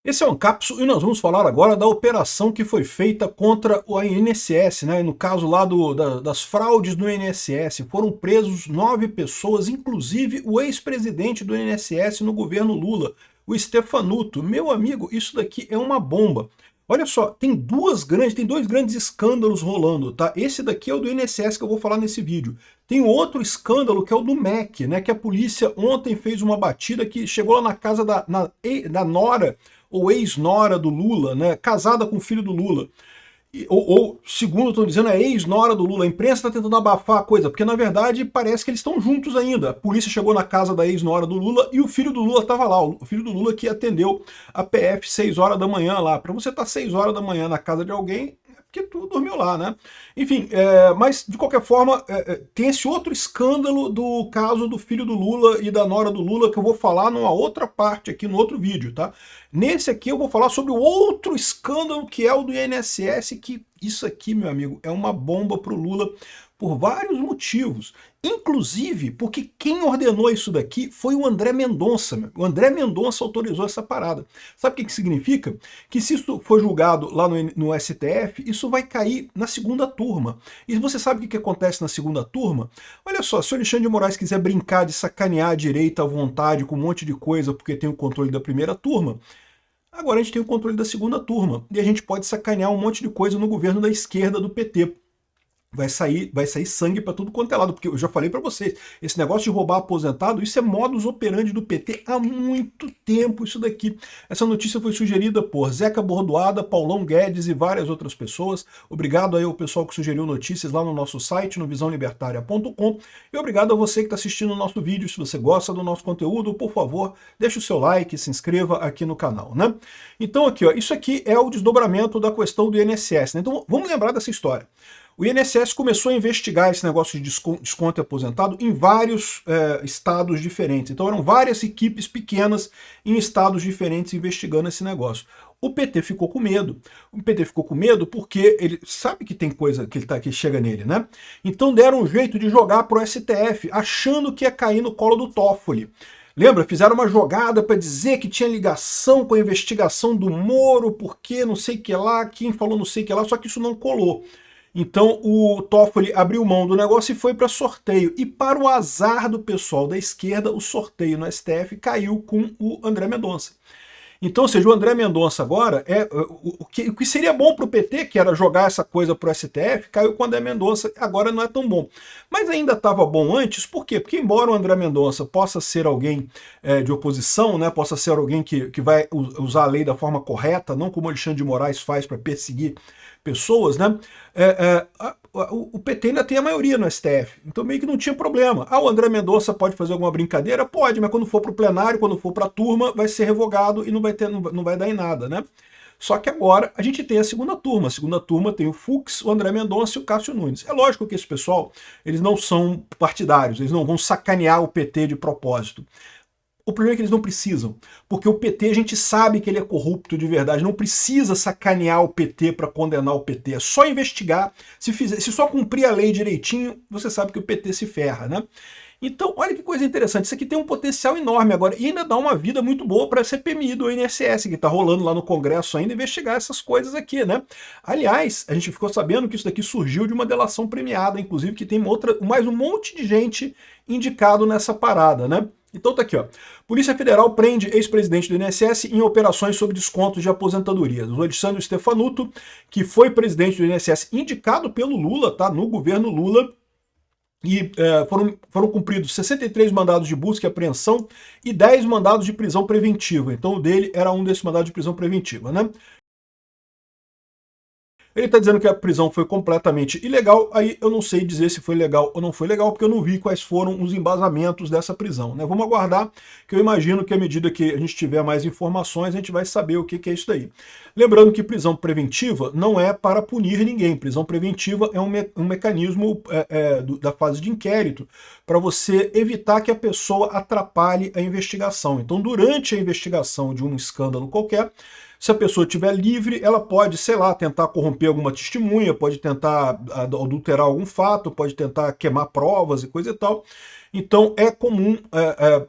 Esse é o Ancapso e nós vamos falar agora da operação que foi feita contra o INSS, né? No caso lá das fraudes no INSS. Foram presos 9 pessoas, inclusive o ex-presidente do INSS no governo Lula, o Stefanuto. Meu amigo, isso daqui é uma bomba. Olha só, tem dois grandes escândalos rolando, tá? Esse daqui é o do INSS que eu vou falar nesse vídeo. Tem outro escândalo que é o do MEC, né? Que a polícia ontem fez uma batida que chegou lá na casa da nora ou ex-nora do Lula, né, casada com o filho do Lula. Ou segundo estão dizendo, é ex-nora do Lula. A imprensa está tentando abafar a coisa, porque na verdade parece que eles estão juntos ainda. A polícia chegou na casa da ex-nora do Lula e o filho do Lula estava lá. O filho do Lula que atendeu a PF 6 horas da manhã lá. Para você estar 6 horas da manhã na casa de alguém, porque tu dormiu lá, né? Enfim, mas de qualquer forma, tem esse outro escândalo do caso do filho do Lula e da nora do Lula que eu vou falar numa outra parte aqui, no outro vídeo, tá? Nesse aqui eu vou falar sobre o outro escândalo que é o do INSS, que isso aqui, meu amigo, é uma bomba pro Lula por vários motivos. Inclusive porque quem ordenou isso daqui foi o André Mendonça. O André Mendonça autorizou essa parada. Sabe o que significa? Que se isso for julgado lá no STF, isso vai cair na segunda turma. E você sabe o que acontece na segunda turma? Olha só, se o Alexandre de Moraes quiser brincar de sacanear a direita à vontade com um monte de coisa porque tem o controle da primeira turma, agora a gente tem o controle da segunda turma. E a gente pode sacanear um monte de coisa no governo da esquerda do PT. Vai sair sangue para tudo quanto é lado, porque eu já falei para vocês, esse negócio de roubar aposentado, isso é modus operandi do PT há muito tempo, isso daqui. Essa notícia foi sugerida por Zeca Bordoada, Paulão Guedes e várias outras pessoas. Obrigado aí ao pessoal que sugeriu notícias lá no nosso site, no visãolibertaria.com, e obrigado a você que está assistindo o nosso vídeo. Se você gosta do nosso conteúdo, por favor, deixe o seu like, se inscreva aqui no canal, né? Então aqui, ó, isso aqui é o desdobramento da questão do INSS, né? Então vamos lembrar dessa história. O INSS começou a investigar esse negócio de desconto aposentado em vários estados diferentes. Então eram várias equipes pequenas em estados diferentes investigando esse negócio. O PT ficou com medo. O PT ficou com medo porque ele sabe que tem coisa que chega nele, né? Então deram um jeito de jogar para o STF, achando que ia cair no colo do Toffoli. Lembra? Fizeram uma jogada para dizer que tinha ligação com a investigação do Moro, porque não sei o que lá, quem falou não sei o que lá, só que isso não colou. Então o Toffoli abriu mão do negócio e foi para sorteio. E para o azar do pessoal da esquerda, o sorteio no STF caiu com o André Mendonça. Então, ou seja, o André Mendonça agora, o que seria bom para o PT, que era jogar essa coisa para o STF, caiu com o André Mendonça, agora não é tão bom. Mas ainda estava bom antes, por quê? Porque embora o André Mendonça possa ser alguém de oposição, né, possa ser alguém que vai usar a lei da forma correta, não como o Alexandre de Moraes faz para perseguir pessoas, né? O PT ainda tem a maioria no STF, então meio que não tinha problema. Ah, o André Mendonça pode fazer alguma brincadeira? Pode, mas quando for para o plenário, quando for para a turma, vai ser revogado e não vai dar em nada, né? Só que agora a gente tem a segunda turma. A segunda turma tem o Fux, o André Mendonça e o Cássio Nunes. É lógico que esse pessoal, eles não são partidários, eles não vão sacanear o PT de propósito. O problema é que eles não precisam, porque o PT a gente sabe que ele é corrupto de verdade, não precisa sacanear o PT para condenar o PT, é só investigar, se só cumprir a lei direitinho, você sabe que o PT se ferra, né? Então, olha que coisa interessante, isso aqui tem um potencial enorme agora, e ainda dá uma vida muito boa para a CPMI do INSS, que está rolando lá no Congresso ainda, investigar essas coisas aqui, né? Aliás, a gente ficou sabendo que isso daqui surgiu de uma delação premiada, inclusive que tem mais um monte de gente indicado nessa parada, né? Então tá aqui, ó. Polícia Federal prende ex-presidente do INSS em operações sobre descontos de aposentadoria. O Alexandre Stefanuto, que foi presidente do INSS indicado pelo Lula, tá? No governo Lula, e foram cumpridos 63 mandados de busca e apreensão e 10 mandados de prisão preventiva. Então o dele era um desses mandados de prisão preventiva, né? Ele está dizendo que a prisão foi completamente ilegal, aí eu não sei dizer se foi legal ou não foi legal, porque eu não vi quais foram os embasamentos dessa prisão, né? Vamos aguardar, que eu imagino que à medida que a gente tiver mais informações, a gente vai saber o que é isso daí. Lembrando que prisão preventiva não é para punir ninguém, prisão preventiva é um mecanismo da fase de inquérito, para você evitar que a pessoa atrapalhe a investigação. Então, durante a investigação de um escândalo qualquer, se a pessoa estiver livre, ela pode, sei lá, tentar corromper alguma testemunha, pode tentar adulterar algum fato, pode tentar queimar provas e coisa e tal. Então é comum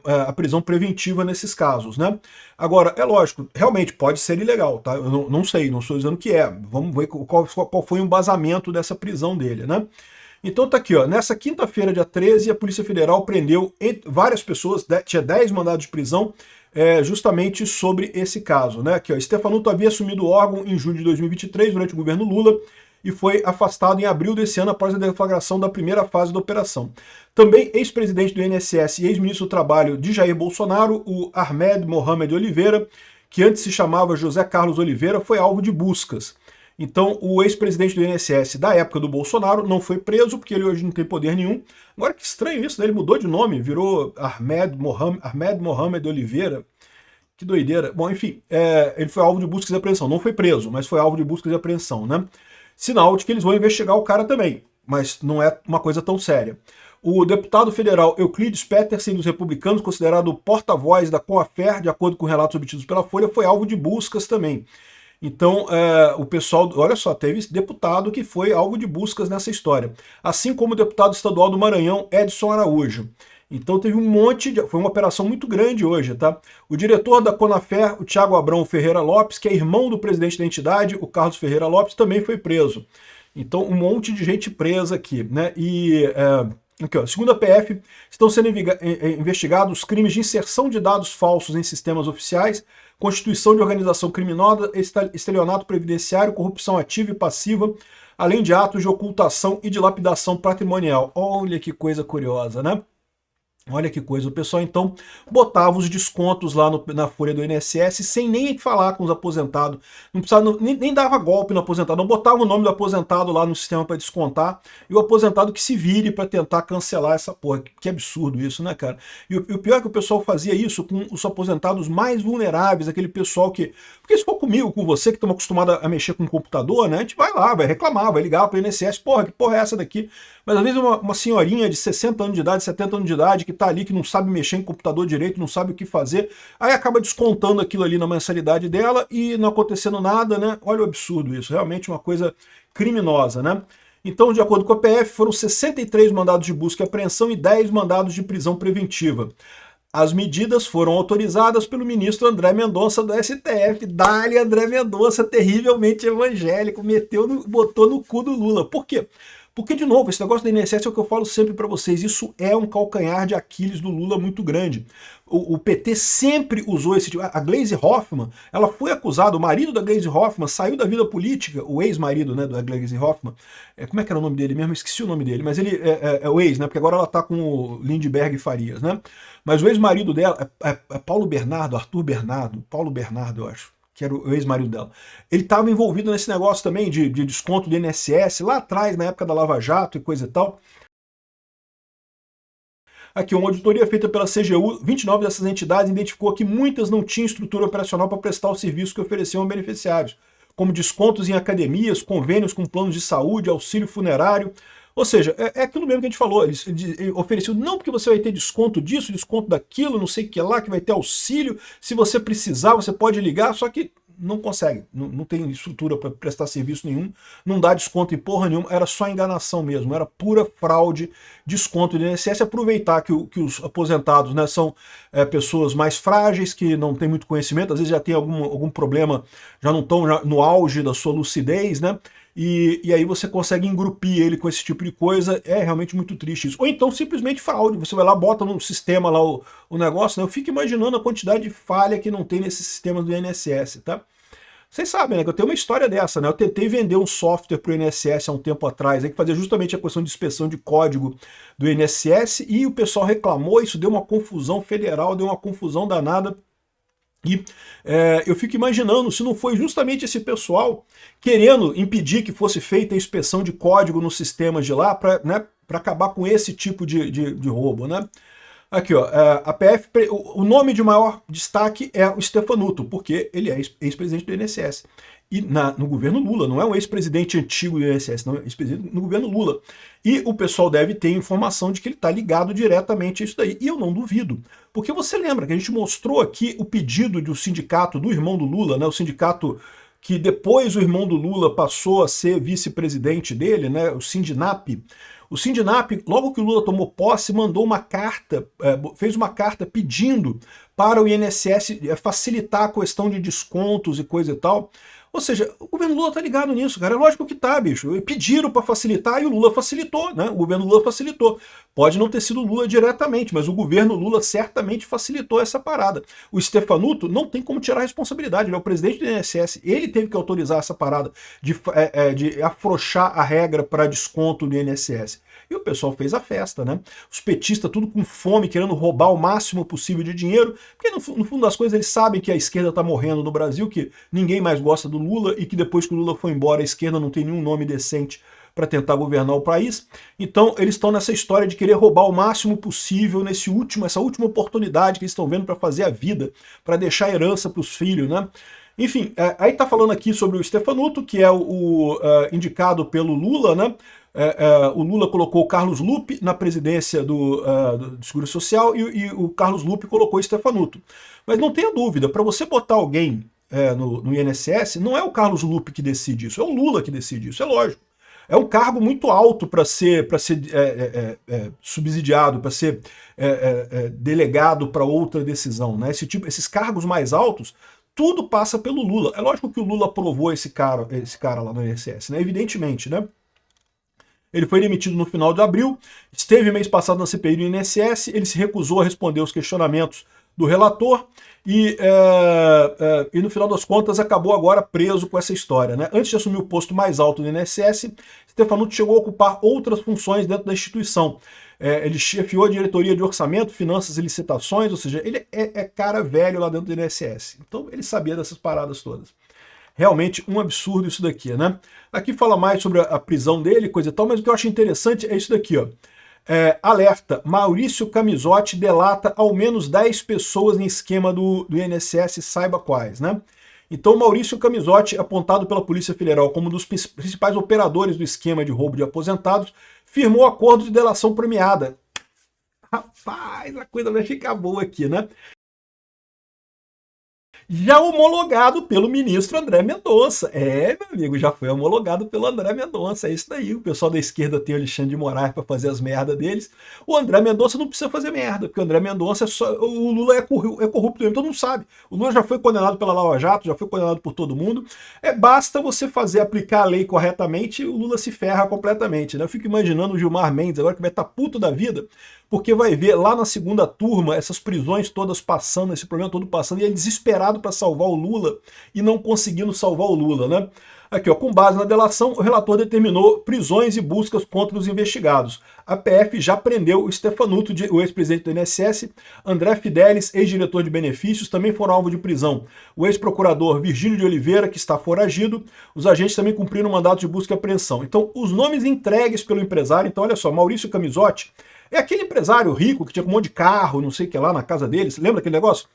a prisão preventiva nesses casos, né? Agora, é lógico, realmente pode ser ilegal, tá? Eu não sei, não estou dizendo que é. Vamos ver qual foi o embasamento dessa prisão dele, né? Então tá aqui, ó, nessa quinta-feira, dia 13, a Polícia Federal prendeu várias pessoas, tinha 10 mandados de prisão, justamente sobre esse caso, né? Aqui, ó, Stefanuto havia assumido o órgão em julho de 2023, durante o governo Lula, e foi afastado em abril desse ano após a deflagração da primeira fase da operação. Também ex-presidente do INSS e ex-ministro do Trabalho de Jair Bolsonaro, o Ahmed Mohamed Oliveira, que antes se chamava José Carlos Oliveira, foi alvo de buscas. Então, o ex-presidente do INSS da época do Bolsonaro não foi preso, porque ele hoje não tem poder nenhum. Agora, que estranho isso, né? Ele mudou de nome, virou Ahmed Mohamed Oliveira. Que doideira. Bom, enfim, ele foi alvo de buscas e apreensão. Não foi preso, mas foi alvo de buscas e apreensão, né? Sinal de que eles vão investigar o cara também, mas não é uma coisa tão séria. O deputado federal Euclides Petersen, dos republicanos, considerado porta-voz da Coafer, de acordo com relatos obtidos pela Folha, foi alvo de buscas também. Então, o pessoal, olha só, teve deputado que foi alvo de buscas nessa história. Assim como o deputado estadual do Maranhão, Edson Araújo. Então teve um monte de... Foi uma operação muito grande hoje, tá? O diretor da Conafer, o Thiago Abrão Ferreira Lopes, que é irmão do presidente da entidade, o Carlos Ferreira Lopes, também foi preso. Então um monte de gente presa aqui, né? E... aqui, ó, segundo a PF, estão sendo investigados crimes de inserção de dados falsos em sistemas oficiais, constituição de organização criminosa, estelionato previdenciário, corrupção ativa e passiva, além de atos de ocultação e dilapidação patrimonial. Olha que coisa curiosa, né? Olha que coisa, o pessoal então botava os descontos lá na folha do INSS sem nem falar com os aposentados, não precisava, nem dava golpe no aposentado, não botava o nome do aposentado lá no sistema para descontar, e o aposentado que se vire para tentar cancelar essa porra. Que absurdo isso, né, cara? E o pior é que o pessoal fazia isso com os aposentados mais vulneráveis, aquele pessoal que... Porque se for comigo, com você, que estamos acostumados a mexer com o computador, né, a gente vai lá, vai reclamar, vai ligar para o INSS, porra, que porra é essa daqui? Mas às vezes uma senhorinha de 60 anos de idade, 70 anos de idade, que tá ali, que não sabe mexer em computador direito, não sabe o que fazer, aí acaba descontando aquilo ali na mensalidade dela e não acontecendo nada, né? Olha o absurdo isso, realmente uma coisa criminosa, né? Então, de acordo com a PF, foram 63 mandados de busca e apreensão e 10 mandados de prisão preventiva. As medidas foram autorizadas pelo ministro André Mendonça do STF. Dali André Mendonça, terrivelmente evangélico, botou no cu do Lula. Por quê? Porque, de novo, esse negócio da INSS é o que eu falo sempre para vocês, isso é um calcanhar de Aquiles do Lula muito grande. O PT sempre usou esse tipo... A Gleisi Hoffmann, ela foi acusada, o marido da Gleisi Hoffmann saiu da vida política, o ex-marido, né, da Gleisi Hoffmann, como é que era o nome dele mesmo? Esqueci o nome dele, mas ele é o ex, né, porque agora ela tá com o Lindbergh Farias, né? Mas o ex-marido dela é Paulo Bernardo, Arthur Bernardo, Paulo Bernardo, eu acho, que era o ex-marido dela. Ele estava envolvido nesse negócio também de desconto do INSS, lá atrás, na época da Lava Jato e coisa e tal. Aqui, uma auditoria feita pela CGU, 29 dessas entidades identificou que muitas não tinham estrutura operacional para prestar o serviço que ofereciam a beneficiários, como descontos em academias, convênios com planos de saúde, auxílio funerário. Ou seja, é aquilo mesmo que a gente falou, eles ofereciam, não porque você vai ter desconto disso, desconto daquilo, não sei o que lá, que vai ter auxílio, se você precisar você pode ligar, só que não consegue, não tem estrutura para prestar serviço nenhum, não dá desconto em porra nenhuma, era só enganação mesmo, era pura fraude, desconto do INSS, aproveitar que os aposentados, né, são pessoas mais frágeis, que não têm muito conhecimento, às vezes já tem algum problema, já não estão no auge da sua lucidez, né? E aí você consegue engrupir ele com esse tipo de coisa, é realmente muito triste isso. Ou então simplesmente fraude, você vai lá, bota no sistema lá o negócio, né? Eu fico imaginando a quantidade de falha que não tem nesses sistemas do INSS, tá? Vocês sabem, né, que eu tenho uma história dessa, né? Eu tentei vender um software para o INSS há um tempo atrás, que fazia justamente a questão de inspeção de código do INSS, e o pessoal reclamou, isso deu uma confusão federal, deu uma confusão danada. E eu fico imaginando se não foi justamente esse pessoal querendo impedir que fosse feita a inspeção de código nos sistemas de lá para, né, acabar com esse tipo de roubo, né? Aqui, ó, a PF, o nome de maior destaque é o Stefanuto, porque ele é ex-presidente do INSS. E no governo Lula, não é um ex-presidente antigo do INSS, não é ex-presidente no governo Lula. E o pessoal deve ter informação de que ele está ligado diretamente a isso daí. E eu não duvido. Porque você lembra que a gente mostrou aqui o pedido do sindicato do irmão do Lula, né, o sindicato que depois o irmão do Lula passou a ser vice-presidente dele, né, o Sindinap. O Sindinap, logo que o Lula tomou posse, mandou uma carta, fez uma carta pedindo para o INSS facilitar a questão de descontos e coisa e tal. Ou seja, o governo Lula tá ligado nisso, cara. É lógico que tá, bicho. Pediram para facilitar e o Lula facilitou, né? O governo Lula facilitou. Pode não ter sido o Lula diretamente, mas o governo Lula certamente facilitou essa parada. O Stefanuto não tem como tirar a responsabilidade, ele é o presidente do INSS, ele teve que autorizar essa parada de afrouxar a regra para desconto do INSS. E o pessoal fez a festa, né? Os petistas tudo com fome, querendo roubar o máximo possível de dinheiro, porque no fundo das coisas eles sabem que a esquerda tá morrendo no Brasil, que ninguém mais gosta do Lula e que depois que o Lula foi embora a esquerda não tem nenhum nome decente para tentar governar o país. Então eles estão nessa história de querer roubar o máximo possível essa última oportunidade que eles estão vendo para fazer a vida, para deixar herança para os filhos, né? Enfim, aí tá falando aqui sobre o Stefanuto, que é o indicado pelo Lula, né? O Lula colocou o Carlos Lupe na presidência do Seguro Social e o Carlos Lupe colocou o Stefanuto. Mas não tenha dúvida, para você botar alguém no INSS, não é o Carlos Lupe que decide isso, é o Lula que decide isso, é lógico. É um cargo muito alto para ser subsidiado, para ser delegado para outra decisão, né? Esses cargos mais altos, tudo passa pelo Lula. É lógico que o Lula aprovou esse cara lá no INSS, né? Evidentemente, né? Ele foi demitido no final de abril, esteve mês passado na CPI do INSS, ele se recusou a responder os questionamentos do relator e no final das contas acabou agora preso com essa história, né? Antes de assumir o posto mais alto do INSS, Stefanuto chegou a ocupar outras funções dentro da instituição. Ele chefiou a diretoria de orçamento, finanças e licitações, ou seja, ele é cara velho lá dentro do INSS. Então ele sabia dessas paradas todas. Realmente um absurdo isso daqui, né? Aqui fala mais sobre a prisão dele, coisa e tal, mas o que eu acho interessante é isso daqui, ó. Alerta, Maurício Camizotti delata ao menos 10 pessoas em esquema do INSS, saiba quais, né? Então Maurício Camizotti, apontado pela Polícia Federal como um dos principais operadores do esquema de roubo de aposentados, firmou acordo de delação premiada. Rapaz, a coisa vai ficar boa aqui, né? Já homologado pelo ministro André Mendonça. Meu amigo, já foi homologado pelo André Mendonça. É isso daí. O pessoal da esquerda tem o Alexandre de Moraes para fazer as merdas deles. O André Mendonça não precisa fazer merda, porque o André Mendonça o Lula é corrupto mesmo, todo mundo sabe. O Lula já foi condenado pela Lava Jato, já foi condenado por todo mundo. Basta você aplicar a lei corretamente, o Lula se ferra completamente, né? Eu fico imaginando o Gilmar Mendes agora que vai estar puto da vida, porque vai ver lá na segunda turma essas prisões todas passando, esse problema todo passando, e ele desesperado para salvar o Lula e não conseguindo salvar o Lula, né? Aqui, ó, com base na delação, o relator determinou prisões e buscas contra os investigados. A PF já prendeu o Stefanuto, o ex-presidente do INSS, André Fidelis, ex-diretor de benefícios, também foram alvo de prisão. O ex-procurador Virgílio de Oliveira, que está foragido, os agentes também cumpriram o mandato de busca e apreensão. Então, os nomes entregues pelo empresário, então olha só, Maurício Camizotti, é aquele empresário rico que tinha um monte de carro, não sei o que lá na casa dele, você lembra aquele negócio?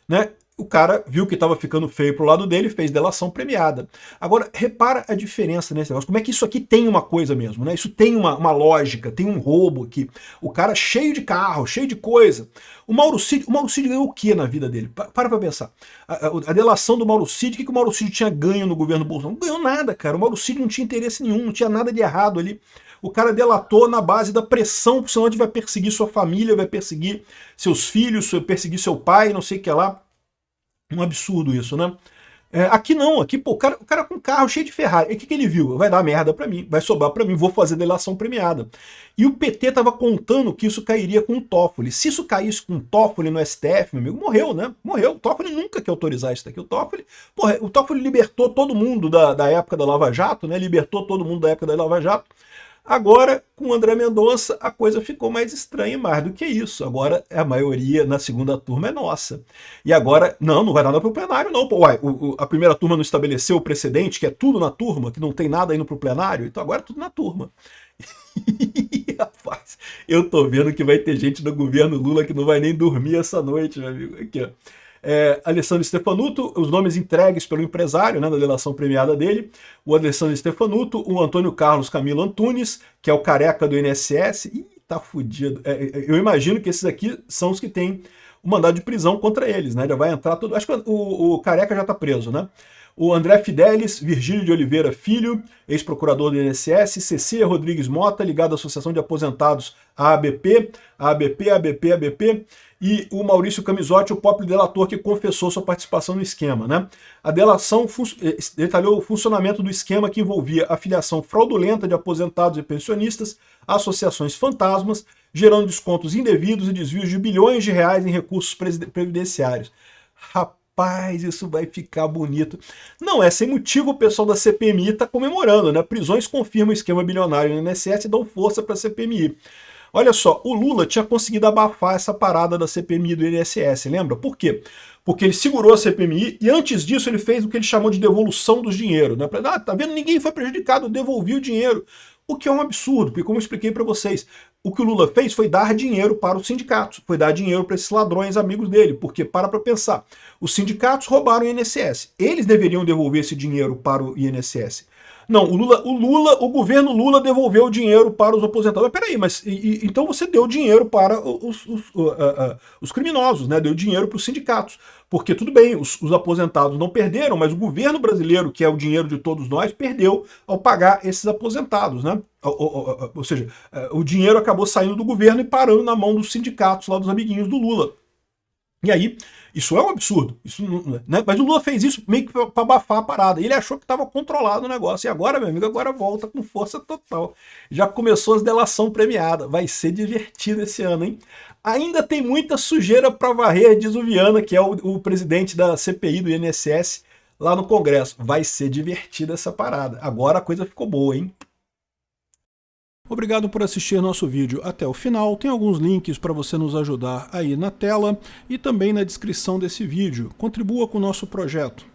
Né? O cara viu que estava ficando feio pro lado dele, fez delação premiada. Agora, repara a diferença nesse negócio. Como é que isso aqui tem uma coisa mesmo, né? Isso tem uma lógica, tem um roubo aqui. O cara cheio de carro, cheio de coisa. O Mauro Cid ganhou o que na vida dele? Para pra pensar. A delação do Mauro Cid, o que o Mauro Cid tinha ganho no governo Bolsonaro? Não ganhou nada, cara. O Mauro Cid não tinha interesse nenhum, não tinha nada de errado ali. O cara delatou na base da pressão, senão ele vai perseguir sua família, vai perseguir seus filhos, vai perseguir seu pai, não sei o que lá. Um absurdo isso, né? Aqui não, aqui, pô, o cara com carro cheio de Ferrari. E o que ele viu? Vai dar merda pra mim, vai sobrar pra mim, vou fazer delação premiada. E o PT tava contando que isso cairia com o Toffoli. Se isso caísse com o Toffoli no STF, meu amigo, morreu, né? Morreu. O Toffoli nunca quer autorizar isso daqui. O Toffoli libertou todo mundo da época da Lava Jato, né? Libertou todo mundo da época da Lava Jato. Agora, com o André Mendonça, a coisa ficou mais estranha, mais do que isso. Agora, a maioria na segunda turma é nossa. E agora, não vai nada para o plenário, não. Pô, a primeira turma não estabeleceu o precedente, que é tudo na turma, que não tem nada indo para o plenário, então agora é tudo na turma. Rapaz, eu tô vendo que vai ter gente no governo Lula que não vai nem dormir essa noite, meu amigo. Aqui, ó. Alessandro Stefanuto, os nomes entregues pelo empresário, né, na delação premiada dele, o Alessandro Stefanuto, o Antônio Carlos Camilo Antunes, que é o careca do INSS, tá fudido. Eu imagino que esses aqui são os que têm o mandado de prisão contra eles, né, já vai entrar tudo, acho que o careca já tá preso, né, o André Fidelis, Virgílio de Oliveira Filho, ex-procurador do INSS, Cecília Rodrigues Mota, ligado à Associação de Aposentados, a ABP, e o Maurício Camisotti, o próprio delator que confessou sua participação no esquema, né? A delação detalhou o funcionamento do esquema que envolvia a filiação fraudulenta de aposentados e pensionistas a associações fantasmas, gerando descontos indevidos e desvios de bilhões de reais em recursos previdenciários. Rapaz, isso vai ficar bonito. Não é sem motivo o pessoal da CPMI está comemorando, né? Prisões confirmam o esquema bilionário no INSS e dão força para a CPMI. Olha só, o Lula tinha conseguido abafar essa parada da CPMI do INSS, lembra? Por quê? Porque ele segurou a CPMI e antes disso ele fez o que ele chamou de devolução dos dinheiros, né? Tá vendo? Ninguém foi prejudicado, devolvi o dinheiro. O que é um absurdo, porque como eu expliquei para vocês, o que o Lula fez foi dar dinheiro para os sindicatos, foi dar dinheiro para esses ladrões amigos dele, porque para pensar, os sindicatos roubaram o INSS, eles deveriam devolver esse dinheiro para o INSS. Não, o governo Lula devolveu o dinheiro para os aposentados. Mas peraí, mas então você deu dinheiro para os criminosos, né? Deu dinheiro para os sindicatos. Porque tudo bem, os aposentados não perderam, mas o governo brasileiro, que é o dinheiro de todos nós, perdeu ao pagar esses aposentados, né? Ou seja, o dinheiro acabou saindo do governo e parando na mão dos sindicatos, lá dos amiguinhos do Lula. E aí, isso é um absurdo. Isso, né? Mas o Lula fez isso meio que para abafar a parada. Ele achou que estava controlado o negócio. E agora, meu amigo, agora volta com força total. Já começou as delação premiada. Vai ser divertido esse ano, hein? Ainda tem muita sujeira para varrer, diz o Viana, que é o presidente da CPI do INSS, lá no Congresso. Vai ser divertida essa parada. Agora a coisa ficou boa, hein? Obrigado por assistir nosso vídeo até o final. Tem alguns links para você nos ajudar aí na tela e também na descrição desse vídeo. Contribua com o nosso projeto.